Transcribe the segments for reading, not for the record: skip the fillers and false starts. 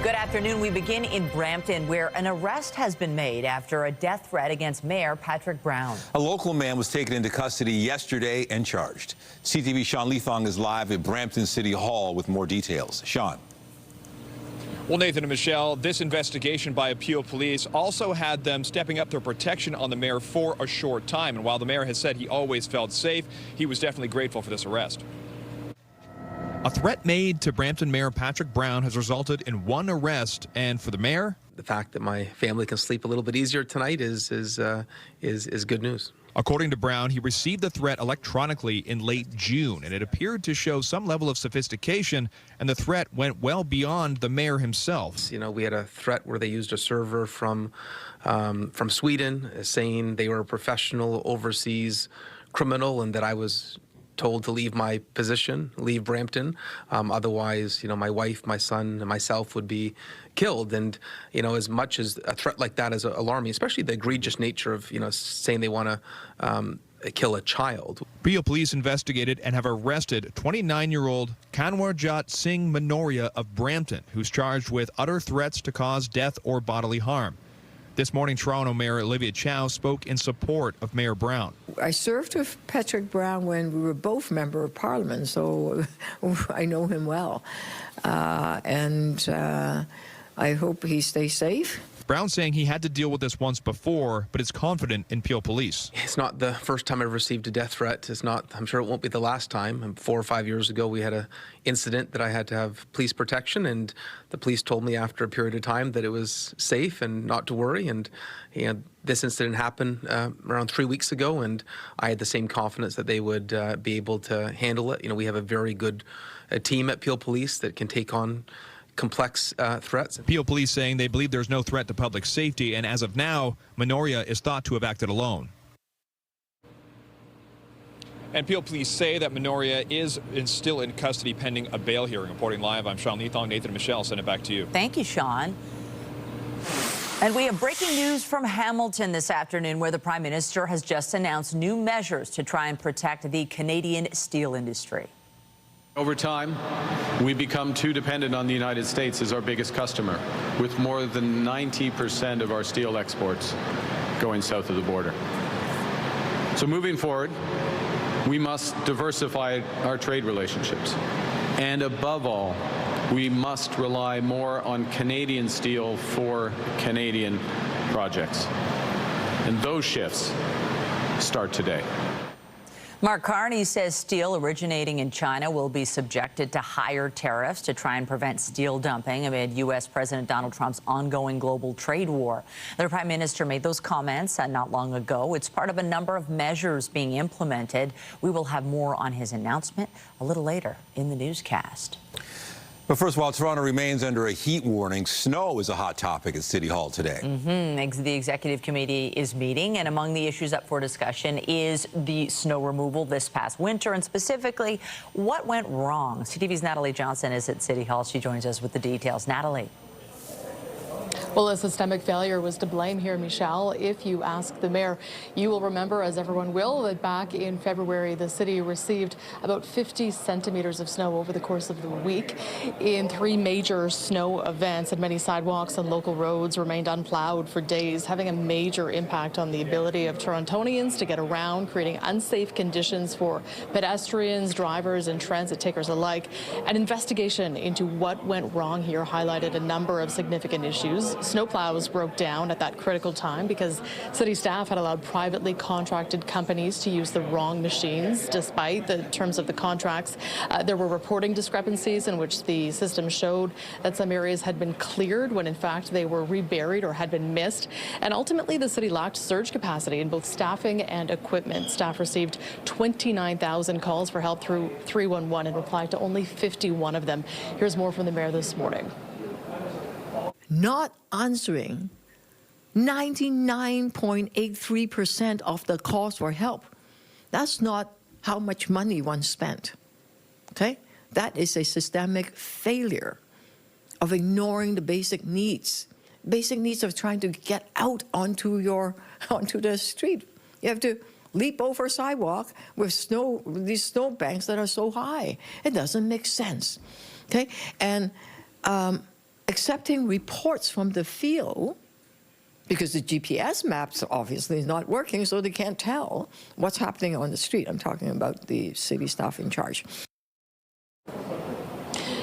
Good afternoon. We begin in Brampton, where an arrest has been made after a death threat against Mayor Patrick Brown. A local man was taken into custody yesterday and charged. CTV's Sean Leathong is live at Brampton City Hall with more details. Sean. Well, Nathan and Michelle, this investigation by Peel Police also had them stepping up their protection on the mayor for a short time. And while the mayor has said he always felt safe, he was definitely grateful for this arrest. A threat made to Brampton Mayor Patrick Brown has resulted in one arrest, and for the mayor, the fact that my family can sleep a little bit easier tonight is good news. According to Brown, he received the threat electronically in late June, and it appeared to show some level of sophistication, and the threat went well beyond the mayor himself. You know, we had a threat where they used a server from Sweden saying they were a professional overseas criminal and that I was told to leave my position, leave Brampton. Otherwise, you know, my wife, my son, and myself would be killed. And, you know, as much as a threat like that is alarming, especially the egregious nature of, you know, saying they want to kill a child. Peel Police investigated and have arrested 29-year-old Kanwarjot Singh Manoria of Brampton, who's charged with utter threats to cause death or bodily harm. This morning, Toronto Mayor Olivia Chow spoke in support of Mayor Brown. I served with Patrick Brown when we were both Member of Parliament, so I know him well. And I hope he stays safe. Brown saying he had to deal with this once before, but is confident in Peel Police. It's not the first time I've received a death threat. It's not, I'm sure it won't be the last time. 4 or 5 years ago, we had an incident that I had to have police protection, and the police told me after a period of time that it was safe and not to worry. And this incident happened around 3 weeks ago, and I had the same confidence that they would be able to handle it. You know, we have a very good team at Peel Police that can take on complex threats. Peel Police saying they believe there's no threat to public safety, and as of now, Manoria is thought to have acted alone. And Peel Police say that Manoria is still in custody pending a bail hearing. Reporting live, I'm Sean Leathong. Nathan and Michelle, send it back to you. Thank you, Sean. And we have breaking news from Hamilton this afternoon, where the Prime Minister has just announced new measures to try and protect the Canadian steel industry. Over time, we become too dependent on the United States as our biggest customer, with more than 90% of our steel exports going south of the border. So moving forward, we must diversify our trade relationships. And above all, we must rely more on Canadian steel for Canadian projects. And those shifts start today. Mark Carney says steel originating in China will be subjected to higher tariffs to try and prevent steel dumping amid U.S. President Donald Trump's ongoing global trade war. The Prime Minister made those comments not long ago. It's part of a number of measures being implemented. We will have more on his announcement a little later in the newscast. But first, while Toronto remains under a heat warning, snow is a hot topic at City Hall today. The Executive Committee is meeting, and among the issues up for discussion is the snow removal this past winter, and specifically, what went wrong. CTV's Natalie Johnson is at City Hall. She joins us with the details. Natalie. Well, a systemic failure was to blame here, Michelle. If you ask the mayor, you will remember, as everyone will, that back in February, the city received about 50 centimeters of snow over the course of the week in 3 major snow events, and many sidewalks and local roads remained unplowed for days, having a major impact on the ability of Torontonians to get around, creating unsafe conditions for pedestrians, drivers, and transit takers alike. An investigation into what went wrong here highlighted a number of significant issues. Snowplows broke down at that critical time because city staff had allowed privately contracted companies to use the wrong machines. Despite the terms of the contracts, there were reporting discrepancies in which the system showed that some areas had been cleared when in fact they were reburied or had been missed. And ultimately, the city lacked surge capacity in both staffing and equipment. Staff received 29,000 calls for help through 311 and replied to only 51 of them. Here's more from the mayor this morning. Not answering 99.83% of the calls for help. That's not how much money one spent, okay? That is a systemic failure of ignoring the basic needs of trying to get out onto the street. You have to leap over a sidewalk with these snow banks that are so high. It doesn't make sense, okay? And accepting reports from the field, because the GPS maps obviously is not working, so they can't tell what's happening on the street. I'm talking about the city staff in charge.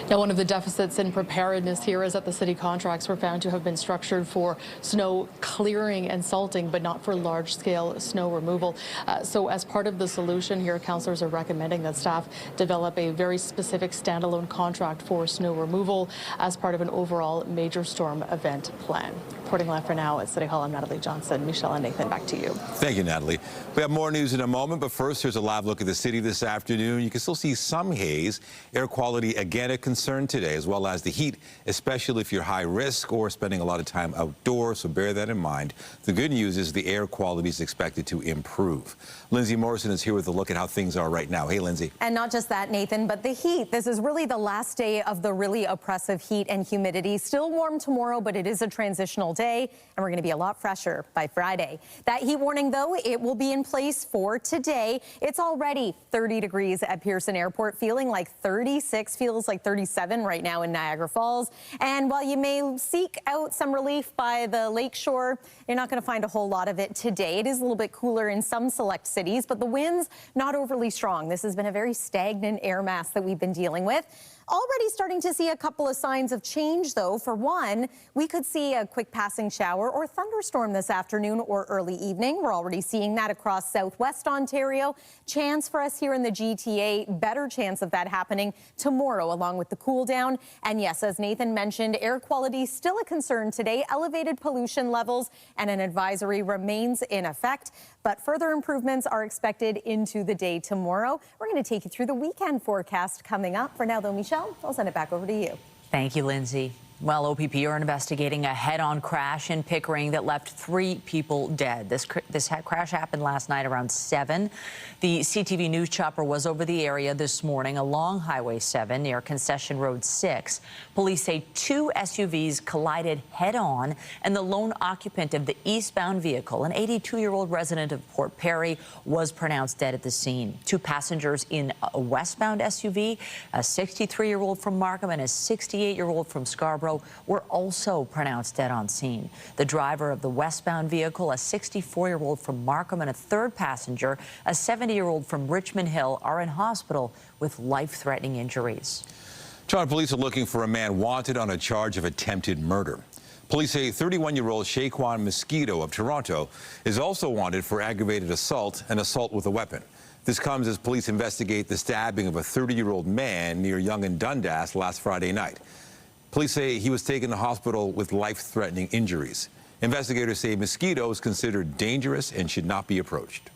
Now, one of the deficits in preparedness here is that the city contracts were found to have been structured for snow clearing and salting, but not for large-scale snow removal. So as part of the solution here, councillors are recommending that staff develop a very specific standalone contract for snow removal as part of an overall major storm event plan. Reporting live for now at City Hall, I'm Natalie Johnson. Michelle and Nathan, back to you. Thank you, Natalie. We have more news in a moment, but first, here's a live look at the city this afternoon. You can still see some haze. Air quality again a concern today, as well as the heat, especially if you're high risk or spending a lot of time outdoors, so bear that in mind. The good news is the air quality is expected to improve. Lindsay Morrison is here with a look at how things are right now. Hey, Lindsay. And not just that, Nathan, but the heat. This is really the last day of the really oppressive heat and humidity. Still warm tomorrow, but it is a transitional day, and we're going to be a lot fresher by Friday. That heat warning, though, it will be in place for today. It's already 30 degrees at Pearson Airport, feeling like 36, feels like 37 right now in Niagara Falls. And while you may seek out some relief by the lakeshore, you're not going to find a whole lot of it today. It is a little bit cooler in some select cities, but the winds not overly strong. This has been a very stagnant air mass that we've been dealing with. Already starting to see a couple of signs of change, though. For one, we could see a quick passing shower or thunderstorm this afternoon or early evening. We're already seeing that across southwest Ontario. Chance for us here in the GTA, better chance of that happening tomorrow, along with the cool down. And yes, as Nathan mentioned, air quality still a concern today. Elevated pollution levels and an advisory remains in effect. But further improvements are expected into the day tomorrow. We're going to take you through the weekend forecast coming up. For now, though, Michelle, I'll send it back over to you. Thank you, Lindsay. Well, OPP are investigating a head-on crash in Pickering that left 3 people dead. This crash happened last night around 7. The CTV News chopper was over the area this morning along Highway 7 near Concession Road 6. Police say 2 SUVs collided head-on, and the lone occupant of the eastbound vehicle, an 82-year-old resident of Port Perry, was pronounced dead at the scene. 2 passengers in a westbound SUV, a 63-year-old from Markham and a 68-year-old from Scarborough, were also pronounced dead on scene. The driver of the westbound vehicle, a 64-year-old from Markham, and a 3rd passenger, a 70-year-old from Richmond Hill, are in hospital with life-threatening injuries. Toronto police are looking for a man wanted on a charge of attempted murder. Police say 31-year-old Shaquan Mosquito of Toronto is also wanted for aggravated assault and assault with a weapon. This comes as police investigate the stabbing of a 30-year-old man near Yonge and Dundas last Friday night. Police say he was taken to hospital with life-threatening injuries. Investigators say Mosquito is considered dangerous and should not be approached.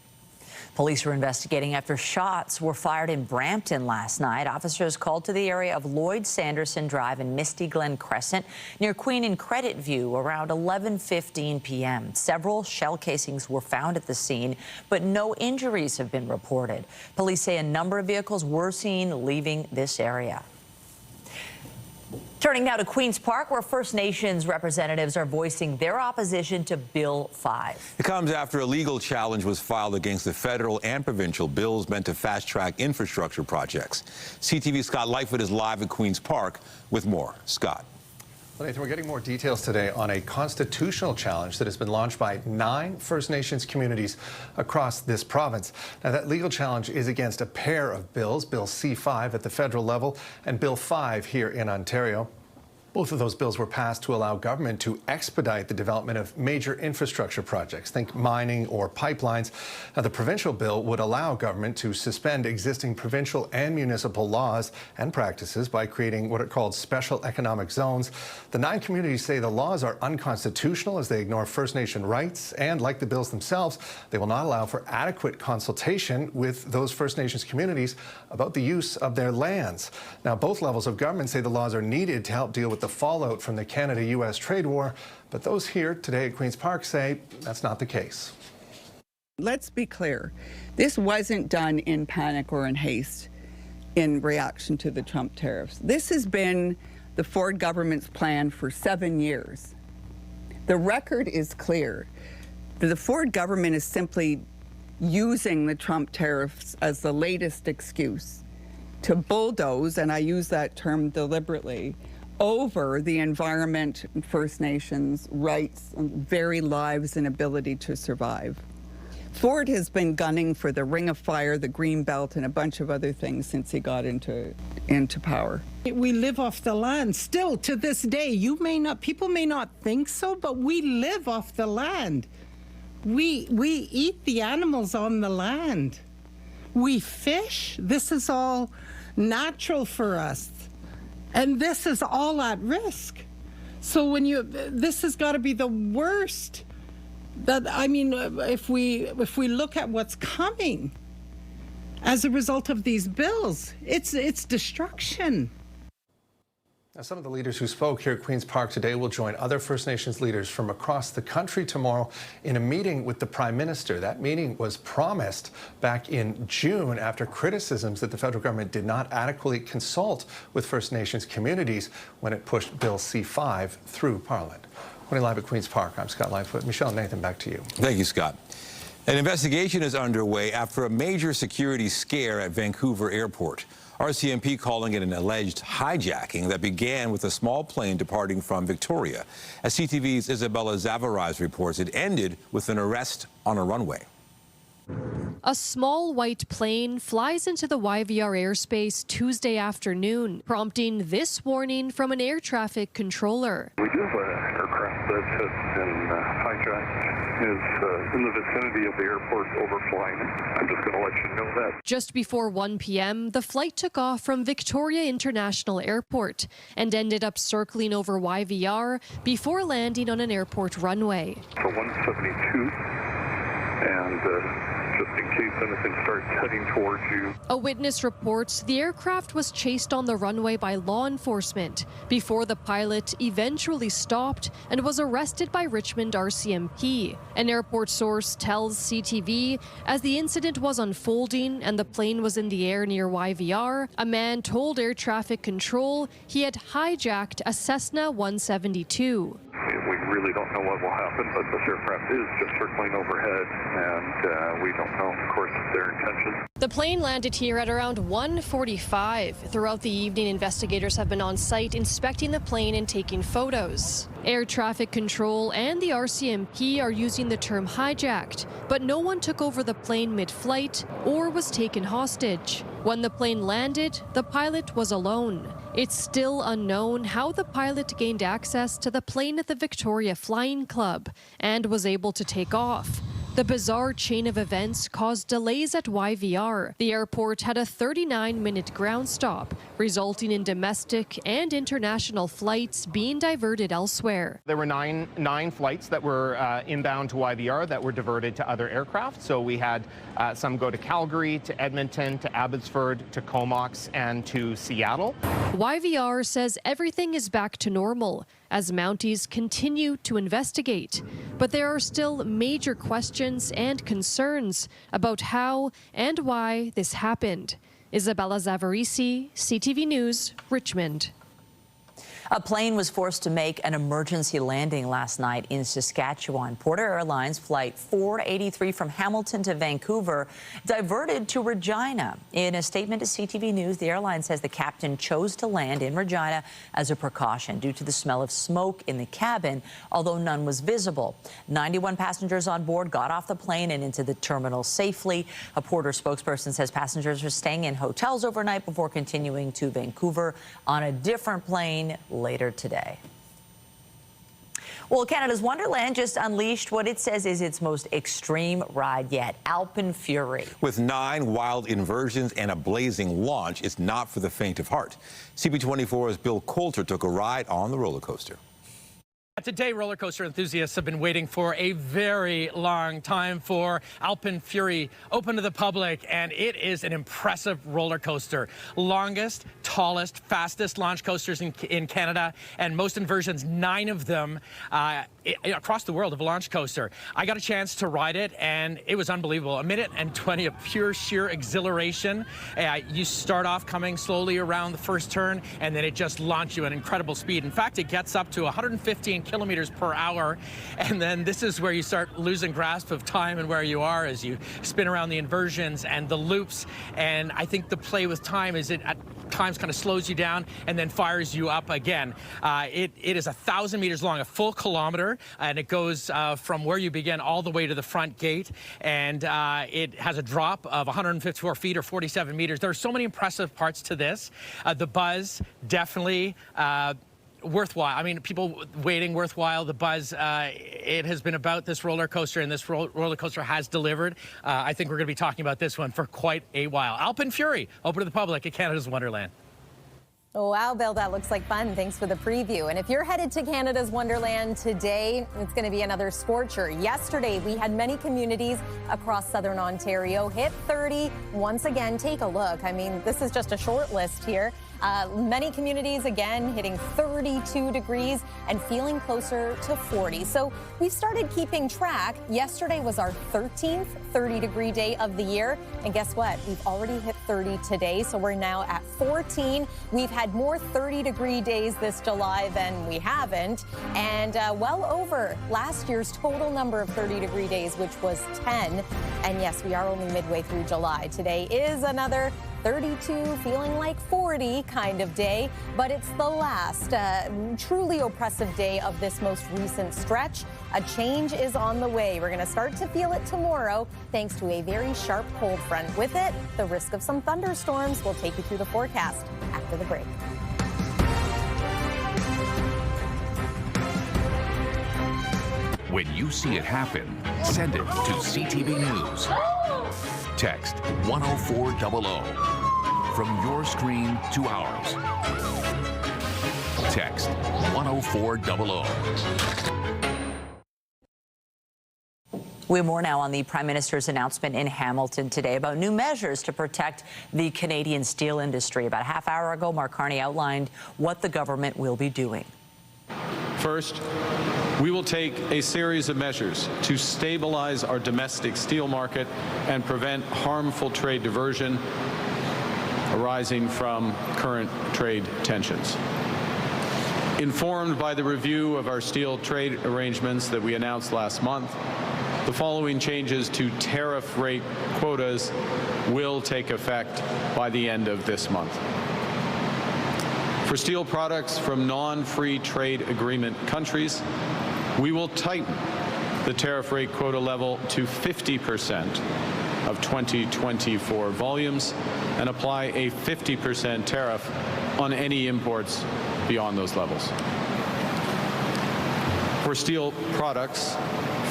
Police are investigating after shots were fired in Brampton last night. Officers called to the area of Lloyd Sanderson Drive and Misty Glen Crescent near Queen and Credit View around 11:15 p.m. Several shell casings were found at the scene, but no injuries have been reported. Police say a number of vehicles were seen leaving this area. Turning now to Queen's Park, where First Nations representatives are voicing their opposition to Bill 5. It comes after a legal challenge was filed against the federal and provincial bills meant to fast-track infrastructure projects. CTV's Scott Lightfoot is live at Queen's Park with more. Scott. Well, Nathan, we're getting more details today on a constitutional challenge that has been launched by 9 First Nations communities across this province. Now, that legal challenge is against a pair of bills, Bill C5 at the federal level and Bill 5 here in Ontario. Both of those bills were passed to allow government to expedite the development of major infrastructure projects, think mining or pipelines. Now, the provincial bill would allow government to suspend existing provincial and municipal laws and practices by creating what are called special economic zones. The 9 communities say the laws are unconstitutional as they ignore First Nation rights, and like the bills themselves, they will not allow for adequate consultation with those First Nations communities about the use of their lands. Now, both levels of government say the laws are needed to help deal with the fallout from the Canada-U.S. trade war, but those here today at Queen's Park say that's not the case. Let's be clear. This wasn't done in panic or in haste in reaction to the Trump tariffs. This has been the Ford government's plan for 7 years. The record is clear. The Ford government is simply using the Trump tariffs as the latest excuse to bulldoze, and I use that term deliberately, over the environment, First Nations rights, and very lives and ability to survive. Ford has been gunning for the Ring of Fire, the Green Belt, and a bunch of other things since he got into power. We live off the land still to this day. People may not think so, but we live off the land. We eat the animals on the land. We fish. This is all natural for us. And this is all at risk. So this has got to be the worst. If we look at what's coming as a result of these bills, it's destruction. Now, some of the leaders who spoke here at Queen's Park today will join other First Nations leaders from across the country tomorrow in a meeting with the Prime Minister. That meeting was promised back in June after criticisms that the federal government did not adequately consult with First Nations communities when it pushed Bill C-5 through Parliament. Reporting live at Queen's Park, I'm Scott Lightfoot. Michelle and Nathan, back to you. Thank you, Scott. An investigation is underway after a major security scare at Vancouver Airport. RCMP calling it an alleged hijacking that began with a small plane departing from Victoria. As CTV's Isabella Zavarais reports, it ended with an arrest on a runway. A small white plane flies into the YVR airspace Tuesday afternoon, prompting this warning from an air traffic controller. We do have an aircraft that has been hijacked, is in the vicinity of the airport overflying. I'm just going to let you know that. Just before 1 p.m., the flight took off from Victoria International Airport and ended up circling over YVR before landing on an airport runway. So 172, and just in case anything starts heading towards you. A witness reports the aircraft was chased on the runway by law enforcement before the pilot eventually stopped and was arrested by Richmond RCMP. An airport source tells CTV as the incident was unfolding and the plane was in the air near YVR, a man told air traffic control he had hijacked a Cessna 172. We really don't know what will happen, but this aircraft is just circling overhead, and we don't know, of course, their intentions. The plane landed here at around 1:45. Throughout the evening, investigators have been on site inspecting the plane and taking photos. Air traffic control and the RCMP are using the term hijacked, but no one took over the plane mid-flight or was taken hostage. When the plane landed, the pilot was alone. It's still unknown how the pilot gained access to the plane at the Victoria Flying Club and was able to take off. The bizarre chain of events caused delays at YVR. The airport had a 39-minute ground stop, resulting in domestic and international flights being diverted elsewhere. There were nine flights that were inbound to YVR that were diverted to other aircraft. So we had some go to Calgary, to Edmonton, to Abbotsford, to Comox, and to Seattle. YVR says everything is back to normal as Mounties continue to investigate. But there are still major questions and concerns about how and why this happened. Isabella Zavarais, CTV News, Richmond. A plane was forced to make an emergency landing last night in Saskatchewan. Porter Airlines Flight 483 from Hamilton to Vancouver diverted to Regina. In a statement to CTV News, the airline says the captain chose to land in Regina as a precaution due to the smell of smoke in the cabin, although none was visible. 91 passengers on board got off the plane and into the terminal safely. A Porter spokesperson says passengers are staying in hotels overnight before continuing to Vancouver on a different plane later today. Well, Canada's Wonderland just unleashed what it says is its most extreme ride yet, Alpine Fury. With 9 wild inversions and a blazing launch, it's not for the faint of heart. CP24's Bill Coulter took a ride on the roller coaster. Today, roller coaster enthusiasts have been waiting for a very long time for Alpine Fury open to the public, and it is an impressive roller coaster. Longest, tallest, fastest launch coasters in Canada, and most inversions, 9 of them across the world of a launch coaster. I got a chance to ride it, and it was unbelievable. 1 minute and 20 of pure, sheer exhilaration. You start off coming slowly around the first turn, and then it just launches you at incredible speed. In fact, it gets up to 115 kilometers per hour, and then this is where you start losing grasp of time and where you are as you spin around the inversions and the loops. And I think the play with time is at times kind of slows you down and then fires you up again. It is 1,000 meters long, a full kilometer, and it goes from where you begin all the way to the front gate. And it has a drop of 154 feet or 47 meters. There are so many impressive parts to this. The buzz, definitely worthwhile. I mean, people waiting, worthwhile. The buzz, it has been about this roller coaster, and this roller coaster has delivered. I think we're going to be talking about this one for quite a while. Alpine Fury, open to the public at Canada's Wonderland. Oh, wow, Bill, that looks like fun. Thanks for the preview. And if you're headed to Canada's Wonderland today, it's going to be another scorcher. Yesterday, we had many communities across southern Ontario hit 30. Once again, take a look. I mean, this is just a short list here. Many communities, again, hitting 32 degrees and feeling closer to 40. So we've started keeping track. Yesterday was our 13th 30-degree day of the year. And guess what? We've already hit 30 today, so we're now at 14. We've had more 30-degree days this July than we haven't, and well over last year's total number of 30-degree days, which was 10. And yes, we are only midway through July. Today is another 32, feeling like 40 kind of day, but it's the last truly oppressive day of this most recent stretch. A change is on the way. We're going to start to feel it tomorrow thanks to a very sharp cold front. With it, the risk of some thunderstorms. We'll take you through the forecast after the break. When you see it happen, send it to CTV News. Text 10400 from your screen to ours. Text 10400. We have more now on the Prime Minister's announcement in Hamilton today about new measures to protect the Canadian steel industry. About a half hour ago, Mark Carney outlined what the government will be doing. First, we will take a series of measures to stabilize our domestic steel market and prevent harmful trade diversion arising from current trade tensions. Informed by the review of our steel trade arrangements that we announced last month, the following changes to tariff rate quotas will take effect by the end of this month. For steel products from non-free trade agreement countries, we will tighten the tariff rate quota level to 50% of 2024 volumes and apply a 50% tariff on any imports beyond those levels. For steel products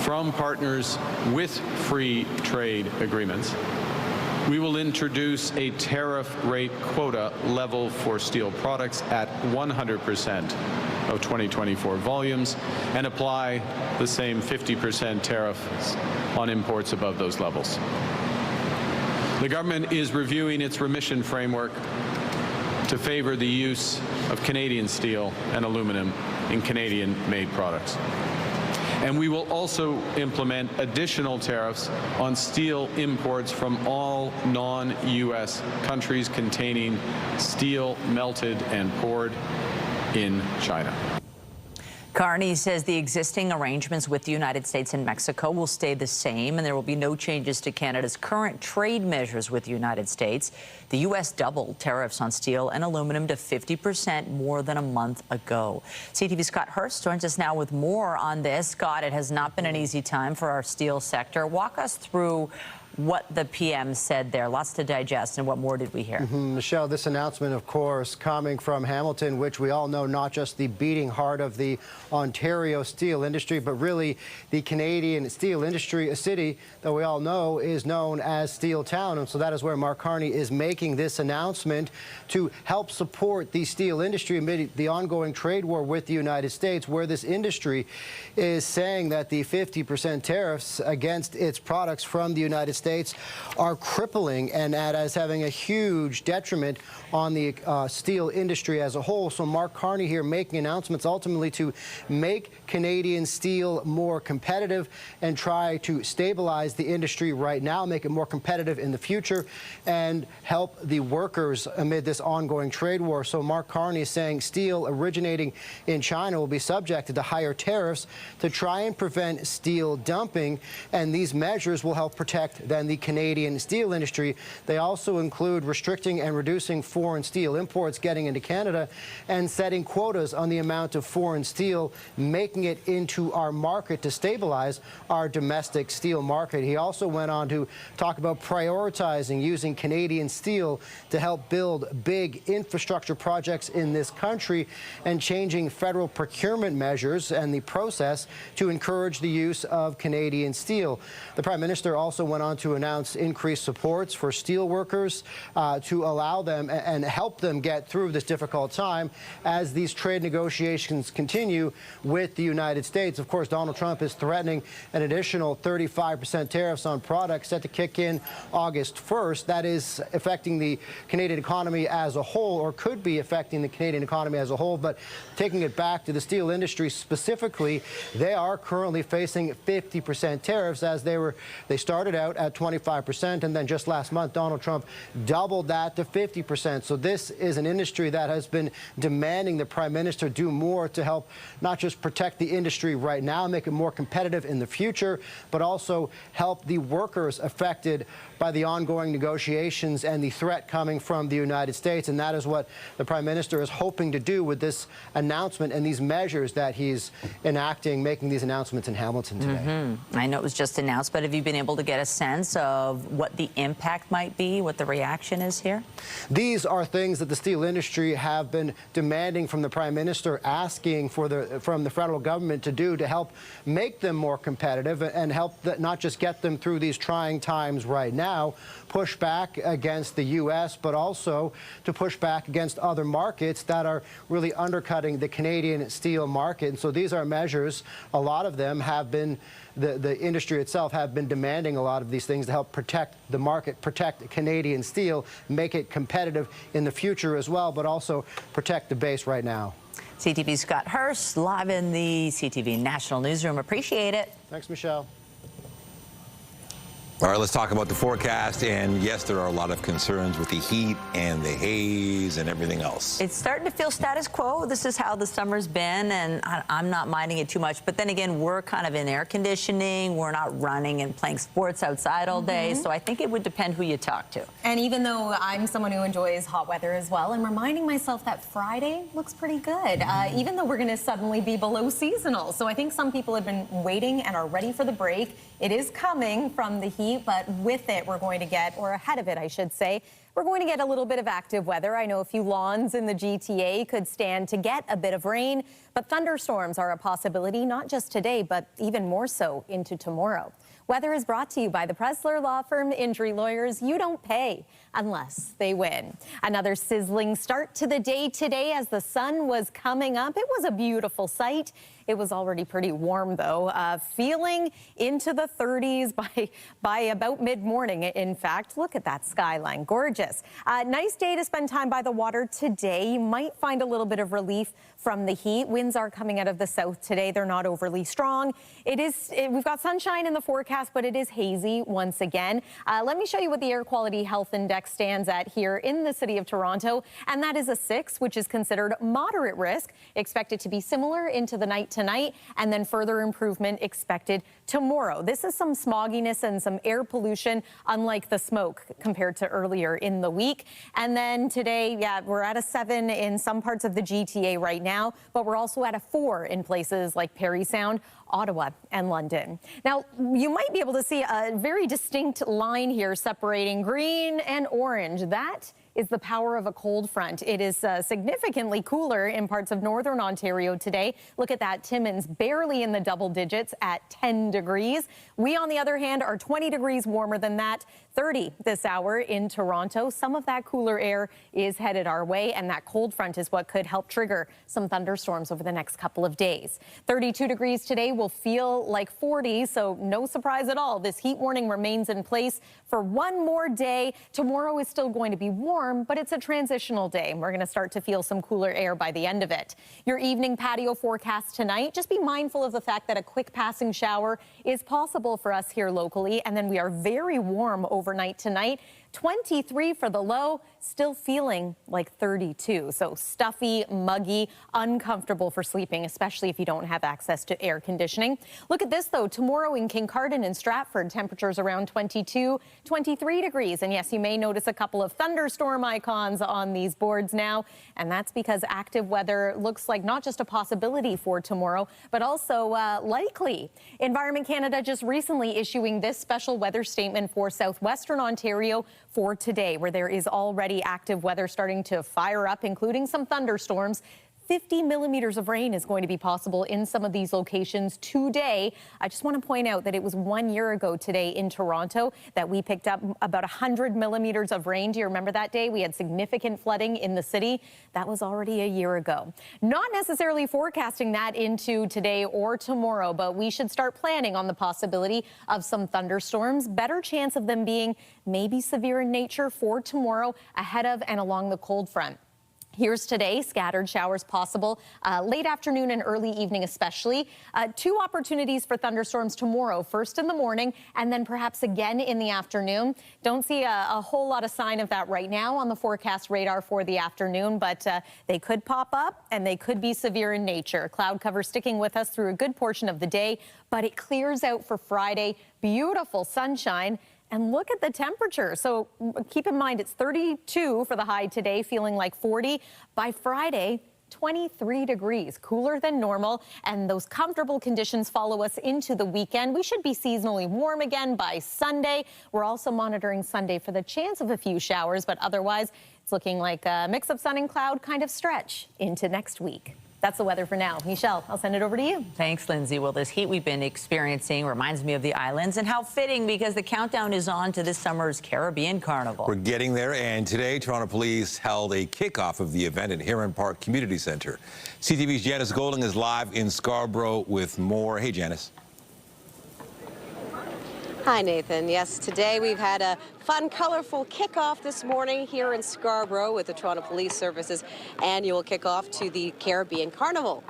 from partners with free trade agreements, we will introduce a tariff rate quota level for steel products at 100% of 2024 volumes and apply the same 50% tariffs on imports above those levels. The government is reviewing its remission framework to favor the use of Canadian steel and aluminum in Canadian-made products. And we will also implement additional tariffs on steel imports from all non-U.S. countries containing steel melted and poured in China. Carney says the existing arrangements with the United States and Mexico will stay the same, and there will be no changes to Canada's current trade measures with the United States. The U.S. doubled tariffs on steel and aluminum to 50% more than a month ago. CTV's Scott Hurst joins us now with more on this. Scott, it has not been an easy time for our steel sector. Walk us through what the PM said there. Lots to digest, and what more did we hear? Michelle, this announcement, of course, coming from Hamilton, which we all know not just the beating heart of the Ontario steel industry, but really the Canadian steel industry, a city that we all know is known as Steel Town. And so that is where Mark Carney is making this announcement to help support the steel industry amid the ongoing trade war with the United States, where this industry is saying that the 50% tariffs against its products from the United States are crippling and as having a huge detriment on the steel industry as a whole. So Mark Carney here making announcements ultimately to make Canadian steel more competitive and try to stabilize the industry right now, make it more competitive in the future, and help the workers amid this ongoing trade war. So Mark Carney is saying steel originating in China will be subjected to higher tariffs to try and prevent steel dumping, and these measures will help protect than the Canadian steel industry. They also include restricting and reducing foreign steel imports getting into Canada and setting quotas on the amount of foreign steel making it into our market to stabilize our domestic steel market. He also went on to talk about prioritizing using Canadian steel to help build big infrastructure projects in this country and changing federal procurement measures and the process to encourage the use of Canadian steel. The Prime Minister also went on to announce increased supports for steel workers to allow them and help them get through this difficult time as these trade negotiations continue with the United States. Of course, Donald Trump is threatening an additional 35% tariffs on products set to kick in August 1st. That is affecting the Canadian economy as a whole, or could be affecting the Canadian economy as a whole. But taking it back to the steel industry specifically, they are currently facing 50% tariffs as they started out at 25%, and then just last month Donald Trump doubled that to 50%. So this is an industry that has been demanding the Prime Minister do more to help not just protect the industry right now, make it more competitive in the future, but also help the workers affected by the ongoing negotiations and the threat coming from the United States. And that is what the Prime Minister is hoping to do with this announcement and these measures that he's enacting, making these announcements in Hamilton today. I know it was just announced, but have you been able to get a sense of what the impact might be, what the reaction is here? These are things that the steel industry have been demanding from the Prime Minister, asking from the federal government to do to help make them more competitive and help not just get them through these trying times right now, push back against the U.S., but also to push back against other markets that are really undercutting the Canadian steel market. And so these are measures, a lot of them have been, the industry itself have been demanding a lot of these things to help protect the market, protect Canadian steel, make it competitive in the future as well, but also protect the base right now. CTV's Scott Hurst, live in the CTV National Newsroom. Appreciate it. Thanks, Michelle. All right, let's talk about the forecast. And yes, there are a lot of concerns with the heat and the haze and everything else. It's starting to feel status quo. This is how the summer's been, and I'm not minding it too much. But then again, we're kind of in air conditioning. We're not running and playing sports outside all day. So I think it would depend who you talk to. And even though I'm someone who enjoys hot weather as well, I'm reminding myself that Friday looks pretty good, even though we're going to suddenly be below seasonal. So I think some people have been waiting and are ready for the break. It is coming from the heat, but with it, we're going to get, or ahead of it, I should say, we're going to get a little bit of active weather. I know a few lawns in the GTA could stand to get a bit of rain, but thunderstorms are a possibility, not just today, but even more so into tomorrow. Weather is brought to you by the Pressler Law Firm. Injury lawyers, you don't pay unless they win. Another sizzling start to the day today as the sun was coming up. It was a beautiful sight. It was already pretty warm, though, feeling into the 30s by about mid-morning. In fact, look at that skyline. Gorgeous. Nice day to spend time by the water today. You might find a little bit of relief from the heat. Winds are coming out of the south today. They're not overly strong. We've got sunshine in the forecast, but it is hazy once again. Let me show you what the Air Quality Health Index stands at here in the city of Toronto, and that is a 6, which is considered moderate risk. Expected to be similar into the night tonight, and then further improvement expected tomorrow. This is some smogginess and some air pollution, unlike the smoke compared to earlier in the week. And then today, yeah, we're at a 7 in some parts of the GTA right now, but we're also at a 4 in places like Parry Sound, Ottawa, and London. Now, you might be able to see a very distinct line here separating green and orange. That is the power of a cold front. It is significantly cooler in parts of northern Ontario today. Look at that. Timmins barely in the double digits at 10 degrees. We, on the other hand, are 20 degrees warmer than that. 30 this hour in Toronto. Some of that cooler air is headed our way, and that cold front is what could help trigger some thunderstorms over the next couple of days. 32 degrees today will feel like 40, so no surprise at all. This heat warning remains in place for one more day. Tomorrow is still going to be warm, but it's a transitional day. We're going to start to feel some cooler air by the end of it. Your evening patio forecast tonight, just be mindful of the fact that a quick passing shower is possible for us here locally, and then we are very warm overnight tonight. 23 for the low, still feeling like 32. So stuffy, muggy, uncomfortable for sleeping, especially if you don't have access to air conditioning. Look at this, though. Tomorrow in Kincardine and Stratford, temperatures around 22, 23 degrees. And yes, you may notice a couple of thunderstorm icons on these boards now. And that's because active weather looks like not just a possibility for tomorrow, but also likely. Environment Canada just recently issuing this special weather statement for southwestern Ontario for today, where there is already active weather starting to fire up, including some thunderstorms. 50 millimeters of rain is going to be possible in some of these locations today. I just want to point out that it was 1 year ago today in Toronto that we picked up about 100 millimeters of rain. Do you remember that day? We had significant flooding in the city. That was already a year ago. Not necessarily forecasting that into today or tomorrow, but we should start planning on the possibility of some thunderstorms. Better chance of them being maybe severe in nature for tomorrow ahead of and along the cold front. Here's today, scattered showers possible late afternoon and early evening especially. 2 opportunities for thunderstorms tomorrow, first in the morning and then perhaps again in the afternoon. Don't see a whole lot of sign of that right now on the forecast radar for the afternoon, but they could pop up and they could be severe in nature. Cloud cover sticking with us through a good portion of the day, but it clears out for Friday. Beautiful sunshine. And look at the temperature. So keep in mind, it's 32 for the high today, feeling like 40. By Friday, 23 degrees, cooler than normal. And those comfortable conditions follow us into the weekend. We should be seasonally warm again by Sunday. We're also monitoring Sunday for the chance of a few showers, but otherwise, it's looking like a mix of sun and cloud kind of stretch into next week. That's the weather for now. Michelle, I'll send it over to you. Thanks, Lindsay. Well, this heat we've been experiencing reminds me of the islands, and how fitting, because the countdown is on to this summer's Caribbean Carnival. We're getting there, and today Toronto Police held a kickoff of the event at Heron Park Community Centre. CTV's Janice Golding is live in Scarborough with more. Hey, Janice. Hi, Nathan. Yes, today we've had a fun, colorful kickoff this morning here in Scarborough with the Toronto Police Service's annual kickoff to the Caribbean Carnival.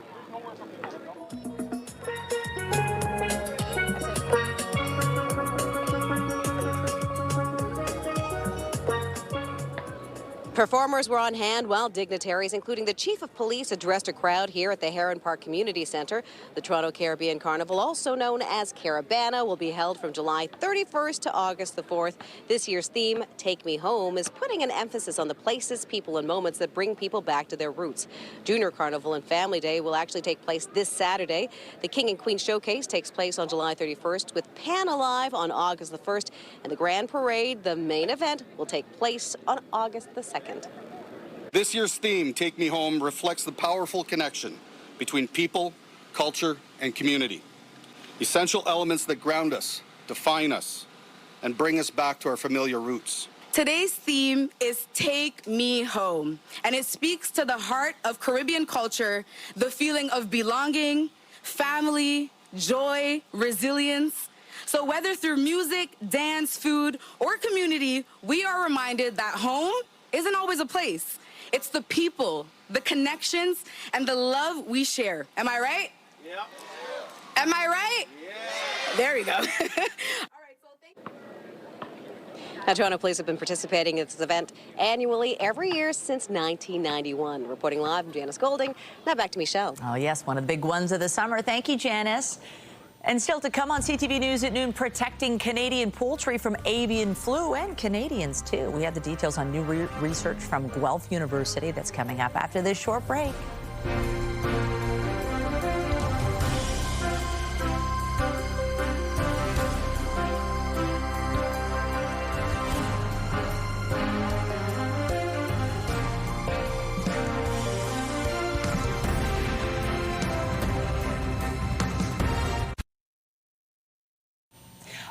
Performers were on hand while dignitaries, including the Chief of Police, addressed a crowd here at the Heron Park Community Centre. The Toronto Caribbean Carnival, also known as Carabana, will be held from July 31st to August the 4th. This year's theme, Take Me Home, is putting an emphasis on the places, people, and moments that bring people back to their roots. Junior Carnival and Family Day will actually take place this Saturday. The King and Queen Showcase takes place on July 31st, with Pan Alive on August the 1st, and the Grand Parade, the main event, will take place on August the 2nd. This year's theme, Take Me Home, reflects the powerful connection between people, culture, and community. Essential elements that ground us, define us, and bring us back to our familiar roots. Today's theme is Take Me Home, and it speaks to the heart of Caribbean culture, the feeling of belonging, family, joy, resilience. So whether through music, dance, food, or community, we are reminded that home isn't always a place. It's the people, the connections, and the love we share. Am I right? Yeah. Am I right? Yeah. There we go. Now, Toronto Police have been participating in this event annually every year since 1991. Reporting live, I'm Janice Golding. Now back to Michelle. Oh, yes, one of the big ones of the summer. Thank you, Janice. And still to come on CTV News at noon, protecting Canadian poultry from avian flu, and Canadians too. We have the details on new research from Guelph University that's coming up after this short break.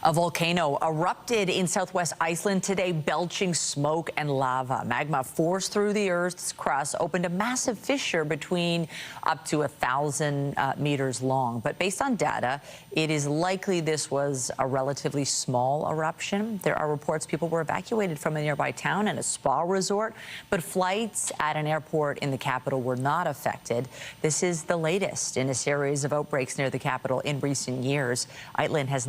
A volcano erupted in southwest Iceland today, belching smoke and lava. Magma forced through the Earth's crust, opened a massive fissure between up to 1,000 meters long. But based on data, it is likely this was a relatively small eruption. There are reports people were evacuated from a nearby town and a spa resort, but flights at an airport in the capital were not affected. This is the latest in a series of outbreaks near the capital in recent years. Iceland has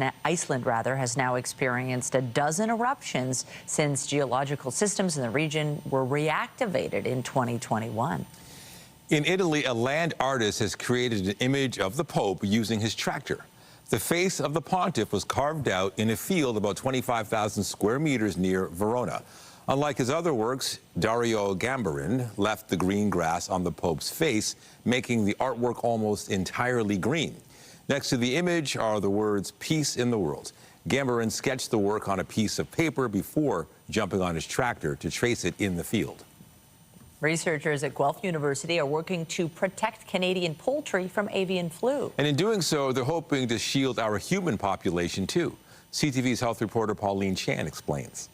rather, has now experienced a dozen eruptions since geological systems in the region were reactivated in 2021. In Italy, a land artist has created an image of the Pope using his tractor. The face of the pontiff was carved out in a field about 25,000 square meters near Verona. Unlike his other works, Dario Gambarin left the green grass on the Pope's face, making the artwork almost entirely green. Next to the image are the words, "Peace in the World." Gambarin sketched the work on a piece of paper before jumping on his tractor to trace it in the field. Researchers at Guelph University are working to protect Canadian poultry from avian flu. And in doing so, they're hoping to shield our human population, too. CTV's health reporter Pauline Chan explains.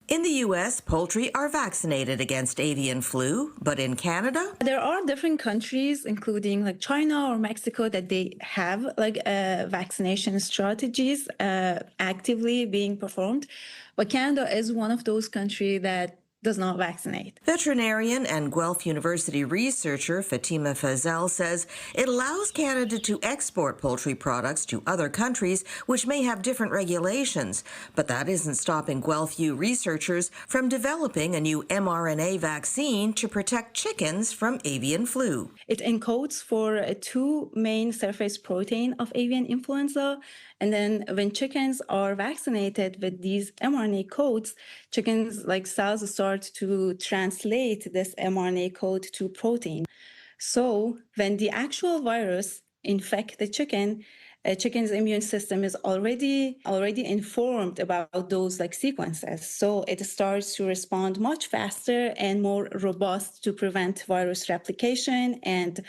In the U.S., poultry are vaccinated against avian flu, but in Canada? There are different countries, including like China or Mexico, that they have like vaccination strategies actively being performed. But Canada is one of those countries that does not vaccinate. Veterinarian and Guelph University researcher Fatima Fazel says it allows Canada to export poultry products to other countries which may have different regulations, but that isn't stopping Guelph U researchers from developing a new mRNA vaccine to protect chickens from avian flu. It encodes for two main surface protein of avian influenza, and then when chickens are vaccinated with these mRNA codes, chickens like cells start to translate this mRNA code to protein. So when the actual virus infects the chicken, a chicken's immune system is already informed about those like sequences. So it starts to respond much faster and more robust to prevent virus replication and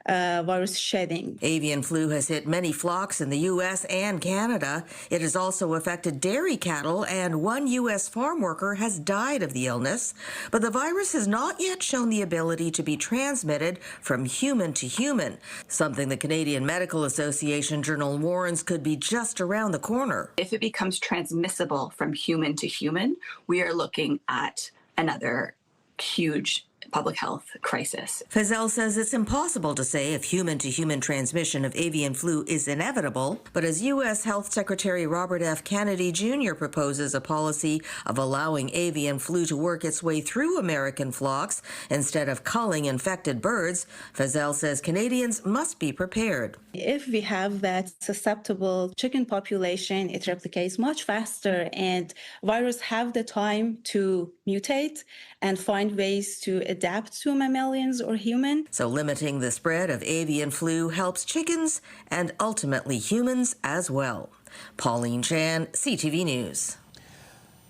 virus shedding. Avian flu has hit many flocks in the U.S. and Canada. It has also affected dairy cattle, and one U.S. farm worker has died of the illness. But the virus has not yet shown the ability to be transmitted from human to human, something the Canadian Medical Association journal warns could be just around the corner. If it becomes transmissible from human to human, we are looking at another huge public health crisis. Fazel says it's impossible to say if human-to-human transmission of avian flu is inevitable, but as U.S. Health Secretary Robert F. Kennedy Jr. proposes a policy of allowing avian flu to work its way through American flocks instead of culling infected birds, Fazel says Canadians must be prepared. If we have that susceptible chicken population, it replicates much faster, and viruses have the time to mutate and find ways to adapt to mammalians or human. So limiting the spread of avian flu helps chickens and ultimately humans as well. Pauline Chan, CTV News.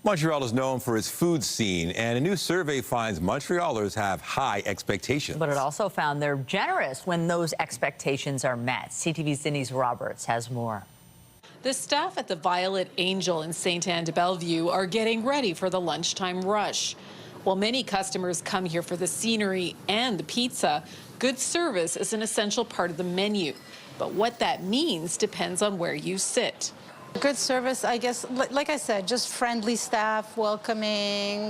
Montreal is known for its food scene, and a new survey finds Montrealers have high expectations. But it also found they're generous when those expectations are met. CTV's Denise Roberts has more. The staff at the Violet Angel in Sainte-Anne-de-Bellevue are getting ready for the lunchtime rush. While many customers come here for the scenery and the pizza, good service is an essential part of the menu. But what that means depends on where you sit. Good service, I guess, like I said, just friendly staff, welcoming,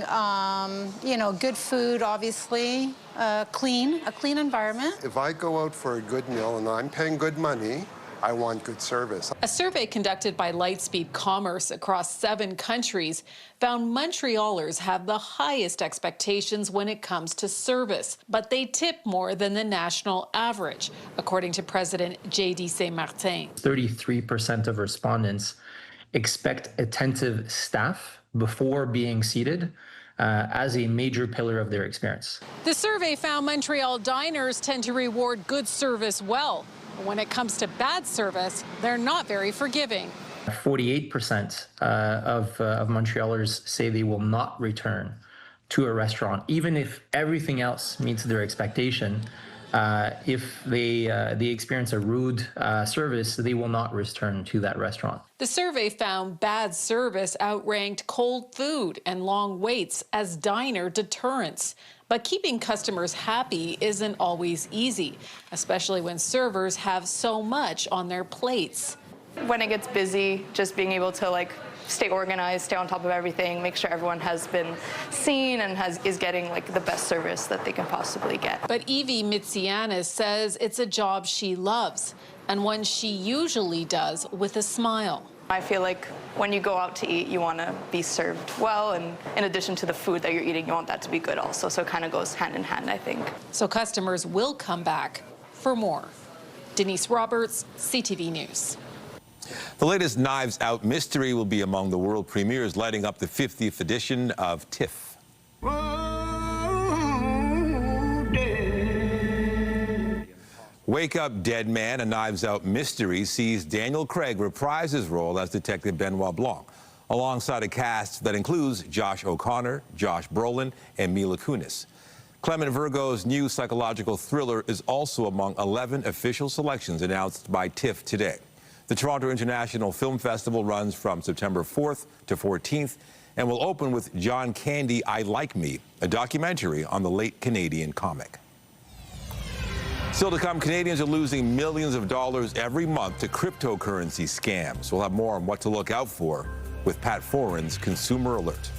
good food, obviously, a clean environment. If I go out for a good meal and I'm paying good money, I want good service. A survey conducted by Lightspeed Commerce across 7 countries found Montrealers have the highest expectations when it comes to service, but they tip more than the national average, according to President J.D. Saint-Martin. 33% of respondents expect attentive staff before being seated as a major pillar of their experience. The survey found Montreal diners tend to reward good service well. When it comes to bad service, they're not very forgiving. 48% of Montrealers say they will not return to a restaurant, even if everything else meets their expectation. If they experience a rude service, they will not return to that restaurant. The survey found bad service outranked cold food and long waits as diner deterrents. But keeping customers happy isn't always easy, especially when servers have so much on their plates. When it gets busy, just being able to stay organized, stay on top of everything, make sure everyone has been seen and is getting the best service that they can possibly get. But Evie Mitsianis says it's a job she loves and one she usually does with a smile. I feel like when you go out to eat, you want to be served well, and in addition to the food that you're eating, you want that to be good also. So it kind of goes hand in hand, I think. So customers will come back for more. Denise Roberts, CTV News. The latest Knives Out mystery will be among the world premieres lighting up the 50th edition of TIFF. Wake Up Dead Man, a Knives Out mystery, sees Daniel Craig reprise his role as Detective Benoit Blanc, alongside a cast that includes Josh O'Connor, Josh Brolin, and Mila Kunis. Clement Virgo's new psychological thriller is also among 11 official selections announced by TIFF today. The Toronto International Film Festival runs from September 4th to 14th and will open with John Candy, I Like Me, a documentary on the late Canadian comic. Still to come, Canadians are losing millions of dollars every month to cryptocurrency scams. We'll have more on what to look out for with Pat Foran's Consumer Alert.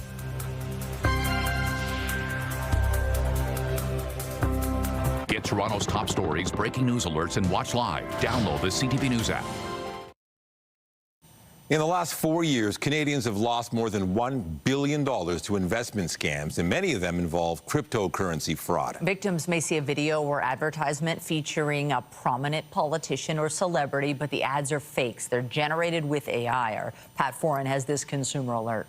Get Toronto's top stories, breaking news alerts, and watch live. Download the CTV News app. In the last 4 years, Canadians have lost more than $1 billion to investment scams, and many of them involve cryptocurrency fraud. Victims may see a video or advertisement featuring a prominent politician or celebrity, but the ads are fakes. They're generated with AI. Our Pat Foran has this Consumer Alert.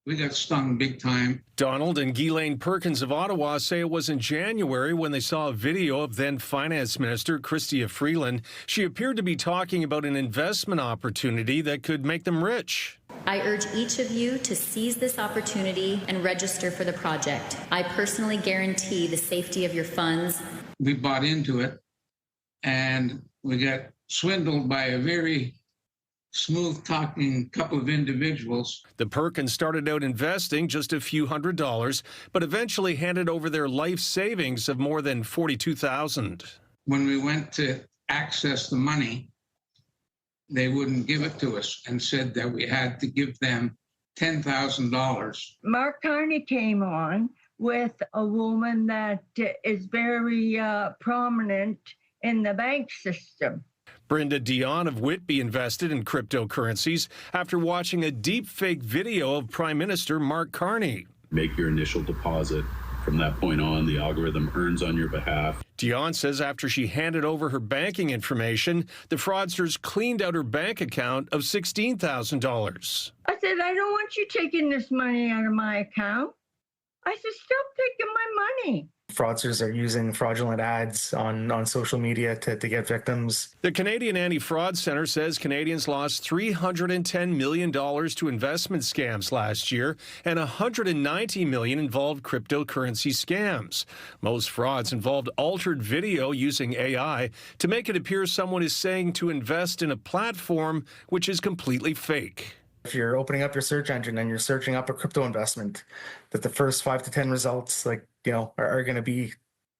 We got stung big time. Donald and Ghislaine Perkins of Ottawa say it was in January when they saw a video of then Finance Minister Chrystia Freeland. She appeared to be talking about an investment opportunity that could make them rich. I urge each of you to seize this opportunity and register for the project. I personally guarantee the safety of your funds. We bought into it, and we got swindled by a very smooth-talking couple of individuals. The Perkins started out investing just a few $100s, but eventually handed over their life savings of more than $42,000. When we went to access the money, they wouldn't give it to us and said that we had to give them $10,000. Mark Carney came on with a woman that is very prominent in the bank system. Brenda Dion of Whitby invested in cryptocurrencies after watching a deep-fake video of Prime Minister Mark Carney. Make your initial deposit. From that point on, the algorithm earns on your behalf. Dion says after she handed over her banking information, the fraudsters cleaned out her bank account of $16,000. I said, I don't want you taking this money out of my account. I said, stop taking my money. Fraudsters are using fraudulent ads on social media to get victims. The Canadian Anti-Fraud Centre says Canadians lost $310 million to investment scams last year, and $190 million involved cryptocurrency scams. Most frauds involved altered video using AI to make it appear someone is saying to invest in a platform which is completely fake. If you're opening up your search engine and you're searching up a crypto investment, that the first 5 to 10 results, are going to be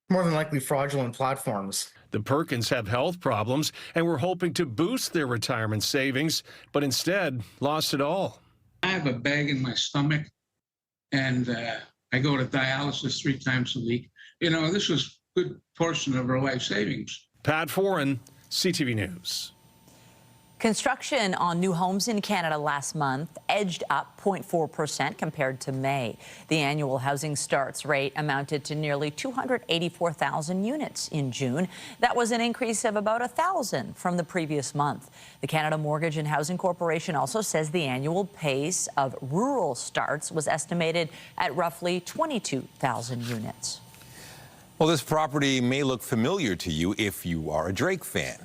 more than likely fraudulent platforms. The Perkins have health problems and were hoping to boost their retirement savings, but instead lost it all. I have a bag in my stomach, and I go to dialysis 3 times a week. This was a good portion of our life savings. Pat Foran, CTV News. Construction on new homes in Canada last month edged up 0.4% compared to May. The annual housing starts rate amounted to nearly 284,000 units in June. That was an increase of about 1,000 from the previous month. The Canada Mortgage and Housing Corporation also says the annual pace of rural starts was estimated at roughly 22,000 units. Well, this property may look familiar to you if you are a Drake fan.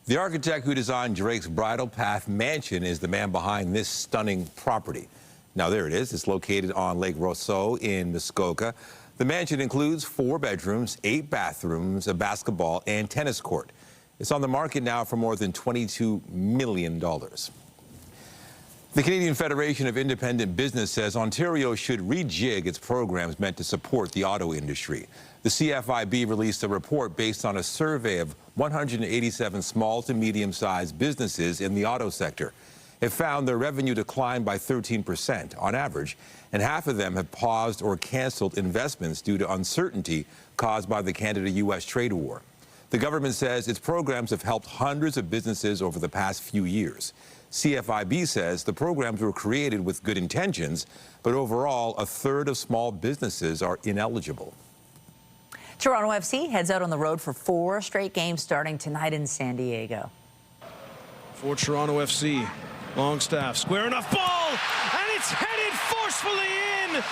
The architect who designed Drake's Bridle Path Mansion is the man behind this stunning property. Now, there it is. It's located on Lake Rousseau in Muskoka. The mansion includes 4 bedrooms, 8 bathrooms, a basketball and tennis court. It's on the market now for more than $22 million. The Canadian Federation of Independent Business says Ontario should rejig its programs meant to support the auto industry. The CFIB released a report based on a survey of 187 small to medium-sized businesses in the auto sector. It found their revenue declined by 13% on average, and half of them have paused or canceled investments due to uncertainty caused by the Canada-U.S. trade war. The government says its programs have helped hundreds of businesses over the past few years. CFIB says the programs were created with good intentions, but overall, a third of small businesses are ineligible. Toronto FC heads out on the road for 4 straight games starting tonight in San Diego. For Toronto FC, Longstaff, square enough ball, and it's headed forcefully in.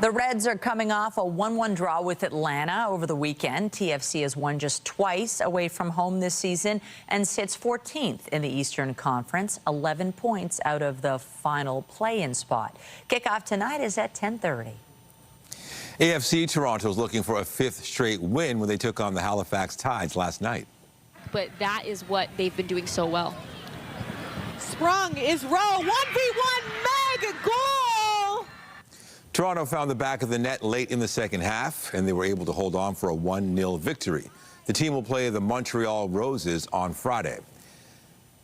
The Reds are coming off a 1-1 draw with Atlanta over the weekend. TFC has won just twice away from home this season and sits 14th in the Eastern Conference, 11 points out of the final play-in spot. Kickoff tonight is at 10:30. AFC Toronto is looking for a 5th straight win when they took on the Halifax Tides last night. But that is what they've been doing so well. Sprung is Rowe, 1v1 mega goal! Toronto found the back of the net late in the second half, and they were able to hold on for a 1-0 victory. The team will play the Montreal Roses on Friday.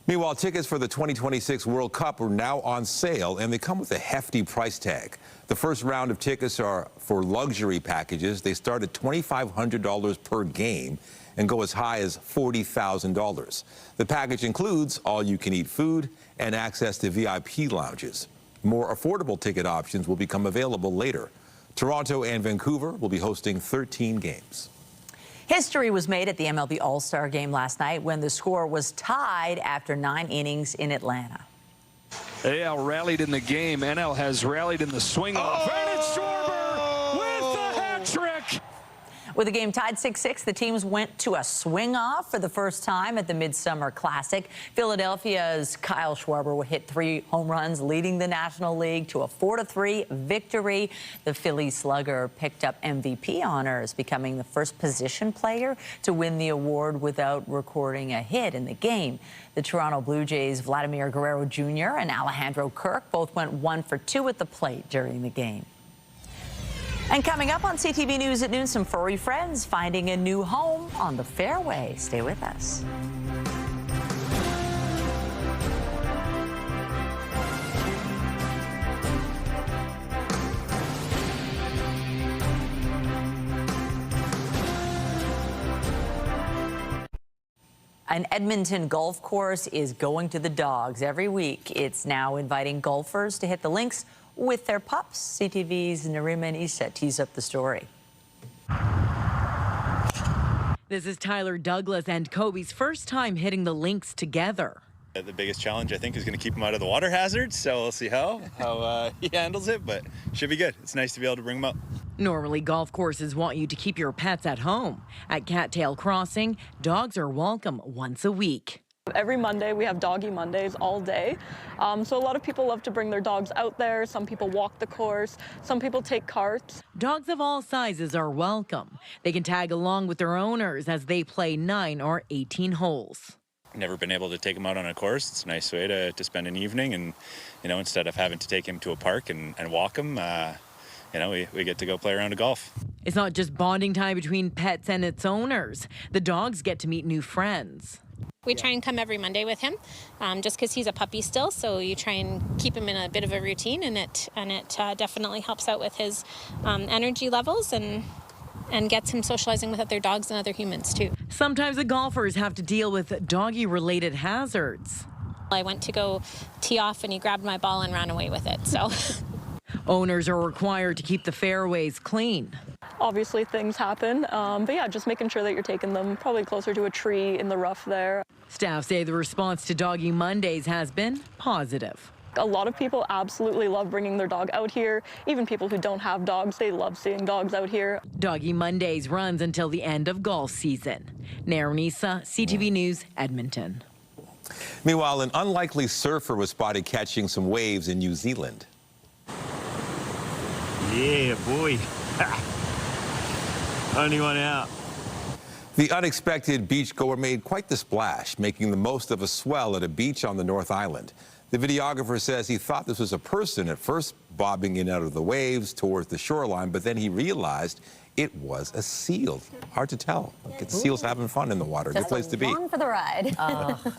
Meanwhile, tickets for the 2026 World Cup are now on sale, and they come with a hefty price tag. The first round of tickets are for luxury packages. They start at $2,500 per game and go as high as $40,000. The package includes all-you-can-eat food and access to VIP lounges. More affordable ticket options will become available later. Toronto and Vancouver will be hosting 13 games. History was made at the MLB All-Star Game last night when the score was tied after 9 innings in Atlanta. AL rallied in the game. NL has rallied in the swing-off. And it's Schwarber with the hat trick. With the game tied 6-6, the teams went to a swing-off for the first time at the Midsummer Classic. Philadelphia's Kyle Schwarber hit 3 home runs, leading the National League to a 4-3 victory. The Philly slugger picked up MVP honors, becoming the first position player to win the award without recording a hit in the game. The Toronto Blue Jays' Vladimir Guerrero Jr. and Alejandro Kirk both went 1 for 2 at the plate during the game. And coming up on CTV News at noon, some furry friends finding a new home on the fairway. Stay with us. An Edmonton golf course is going to the dogs every week. It's now inviting golfers to hit the links with their pups. CTV's Nariman Issa tees up the story. This is Tyler Douglas and Kobe's first time hitting the links together. The biggest challenge, I think, is going to keep him out of the water hazards, so we'll see how he handles it, but should be good. It's nice to be able to bring him out. Normally, golf courses want you to keep your pets at home. At Cattail Crossing, dogs are welcome once a week. Every Monday, we have Doggy Mondays all day. So a lot of people love to bring their dogs out there. Some people walk the course. Some people take carts. Dogs of all sizes are welcome. They can tag along with their owners as they play 9 or 18 holes. Never been able to take him out on a course. It's a nice way to spend an evening, and instead of having to take him to a park and walk him, we get to go play around a golf. It's not just bonding time between pets and its owners. The dogs get to meet new friends. We try and come every Monday with him, just because he's a puppy still. So you try and keep him in a bit of a routine, and it definitely helps out with his energy levels and gets him socializing with other dogs and other humans too. Sometimes the golfers have to deal with doggy-related hazards. I went to go tee off, and he grabbed my ball and ran away with it. So. Owners are required to keep the fairways clean. Obviously, things happen, but yeah, just making sure that you're taking them probably closer to a tree in the rough there. Staff say the response to Doggy Mondays has been positive. A lot of people absolutely love bringing their dog out here. Even people who don't have dogs, they love seeing dogs out here. Doggy Mondays runs until the end of golf season. Naranisa, CTV News, Edmonton. Meanwhile, an unlikely surfer was spotted catching some waves in New Zealand. Yeah, boy. Only one out. The unexpected beachgoer made quite the splash, making the most of a swell at a beach on the North Island. The videographer says he thought this was a person at first, bobbing in and out of the waves towards the shoreline, but then he realized it was a seal. Hard to tell. Look, seals having fun in the water. Good place to be. Along for the ride.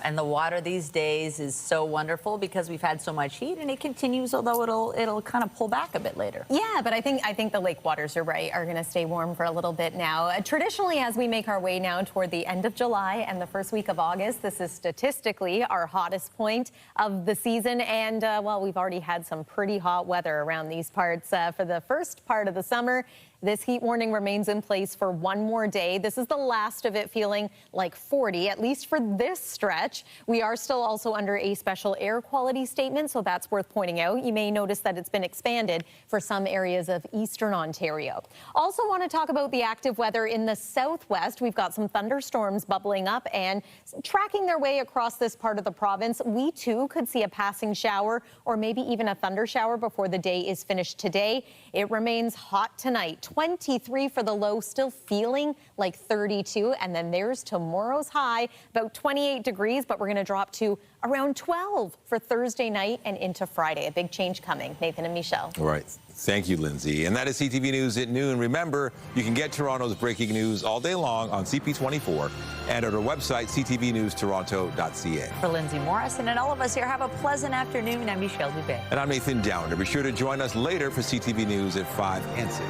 And the water these days is so wonderful because we've had so much heat, and it continues, although it'll kind of pull back a bit later. Yeah, but I think the lake waters, you're right, are going to stay warm for a little bit now. Traditionally, as we make our way now toward the end of July and the first week of August, this is statistically our hottest point of the season. And, well, we've already had some pretty hot weather around these parts for the first part of the summer. This heat warning remains in place for one more day. This is the last of it feeling like 40, at least for this stretch. We are still also under a special air quality statement, so that's worth pointing out. You may notice that it's been expanded for some areas of eastern Ontario. Also want to talk about the active weather in the southwest. We've got some thunderstorms bubbling up and tracking their way across this part of the province. We too could see a passing shower or maybe even a thunder shower before the day is finished today. It remains hot tonight. 23 for the low, still feeling like 32. And then there's tomorrow's high, about 28 degrees, but we're going to drop to around 12 for Thursday night and into Friday. A big change coming. Nathan and Michelle. All right. Thank you, Lindsay. And that is CTV News at noon. Remember, you can get Toronto's breaking news all day long on CP24 and at our website, ctvnewstoronto.ca. For Lindsay Morrison and all of us here, have a pleasant afternoon. I'm Michelle Dubé. And I'm Nathan Downer. Be sure to join us later for CTV News at 5 and 6.